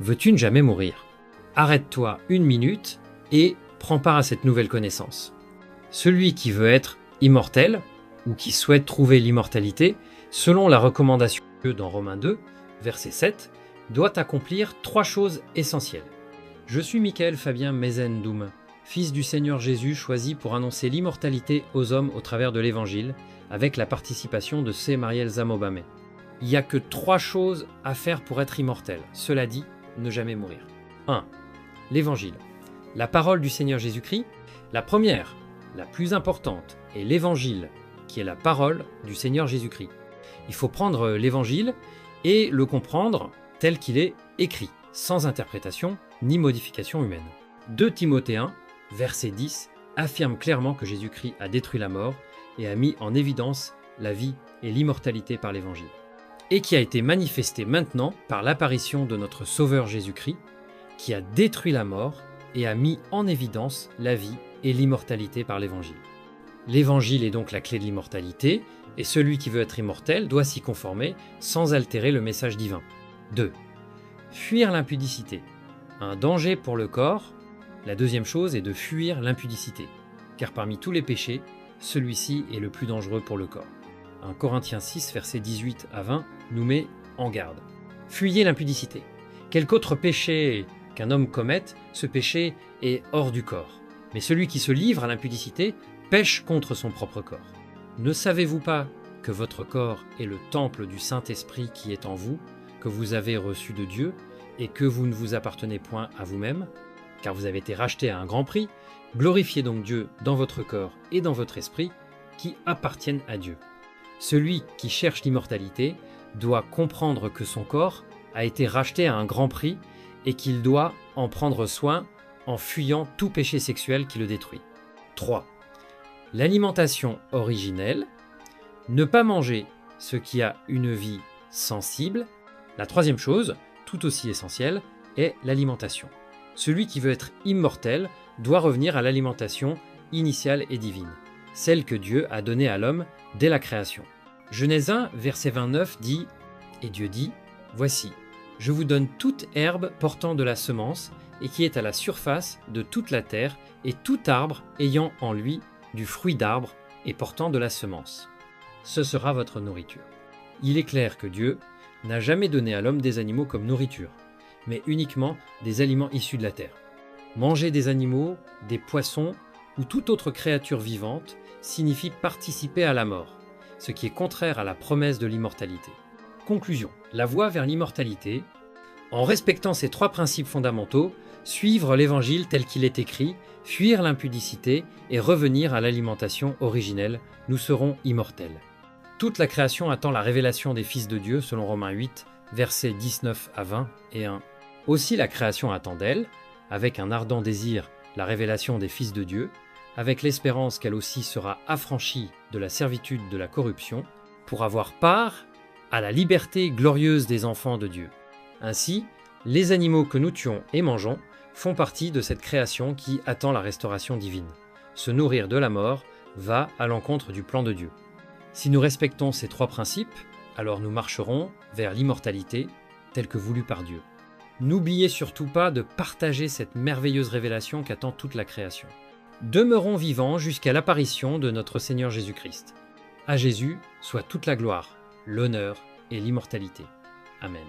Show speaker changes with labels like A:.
A: veux-tu ne jamais mourir? Arrête-toi 1 minute et prends part à cette nouvelle connaissance. Celui qui veut être immortel, ou qui souhaite trouver l'immortalité, selon la recommandation dans Romains 2, verset 7, doit accomplir 3 choses essentielles. Je suis Michael Fabien Mezendoum, fils du Seigneur Jésus choisi pour annoncer l'immortalité aux hommes au travers de l'Évangile, avec la participation de C. Mariel Zamobamé. Il n'y a que 3 choses à faire pour être immortel. Cela dit, ne jamais mourir. 1. L'Évangile. La parole du Seigneur Jésus-Christ. La première, la plus importante, est l'Évangile, qui est la parole du Seigneur Jésus-Christ. Il faut prendre l'Évangile et le comprendre tel qu'il est écrit, sans interprétation ni modification humaine. 2 Timothée 1, verset 10, affirme clairement que Jésus-Christ a détruit la mort et a mis en évidence la vie et l'immortalité par l'Évangile, et qui a été manifesté maintenant par l'apparition de notre Sauveur Jésus-Christ, qui a détruit la mort et a mis en évidence la vie et l'immortalité par l'Évangile. L'Évangile est donc la clé de l'immortalité, et celui qui veut être immortel doit s'y conformer sans altérer le message divin. 2. Fuir l'impudicité. Un danger pour le corps. La deuxième chose est de fuir l'impudicité, car parmi tous les péchés, celui-ci est le plus dangereux pour le corps. 1 Corinthiens 6, versets 18 à 20 nous met en garde. Fuyez l'impudicité. Quelque autre péché qu'un homme commette, ce péché est hors du corps. Mais celui qui se livre à l'impudicité pêche contre son propre corps. Ne savez-vous pas que votre corps est le temple du Saint-Esprit qui est en vous, que vous avez reçu de Dieu, et que vous ne vous appartenez point à vous-même, car vous avez été racheté à un grand prix? Glorifiez donc Dieu dans votre corps et dans votre esprit, qui appartiennent à Dieu. Celui qui cherche l'immortalité doit comprendre que son corps a été racheté à un grand prix et qu'il doit en prendre soin en fuyant tout péché sexuel qui le détruit. 3. L'alimentation originelle. Ne pas manger ce qui a une vie sensible. La troisième chose, tout aussi essentielle, est l'alimentation. Celui qui veut être immortel doit revenir à l'alimentation initiale et divine, celle que Dieu a donnée à l'homme dès la création. Genèse 1, verset 29 dit « Et Dieu dit, voici, je vous donne toute herbe portant de la semence et qui est à la surface de toute la terre et tout arbre ayant en lui du fruit d'arbre et portant de la semence. Ce sera votre nourriture. » Il est clair que Dieu n'a jamais donné à l'homme des animaux comme nourriture, mais uniquement des aliments issus de la terre. Manger des animaux, des poissons ou toute autre créature vivante signifie participer à la mort, ce qui est contraire à la promesse de l'immortalité. Conclusion. La voie vers l'immortalité, en respectant ces 3 principes fondamentaux, suivre l'Évangile tel qu'il est écrit, fuir l'impudicité et revenir à l'alimentation originelle, nous serons immortels. Toute la création attend la révélation des fils de Dieu selon Romains 8, versets 19 à 20 et 1. Aussi la création attend d'elle, avec un ardent désir, la révélation des fils de Dieu, avec l'espérance qu'elle aussi sera affranchie de la servitude de la corruption, pour avoir part à la liberté glorieuse des enfants de Dieu. Ainsi, les animaux que nous tuons et mangeons font partie de cette création qui attend la restauration divine. Se nourrir de la mort va à l'encontre du plan de Dieu. Si nous respectons ces 3 principes, alors nous marcherons vers l'immortalité telle que voulue par Dieu. N'oubliez surtout pas de partager cette merveilleuse révélation qu'attend toute la création. Demeurons vivants jusqu'à l'apparition de notre Seigneur Jésus-Christ. À Jésus soit toute la gloire, l'honneur et l'immortalité. Amen.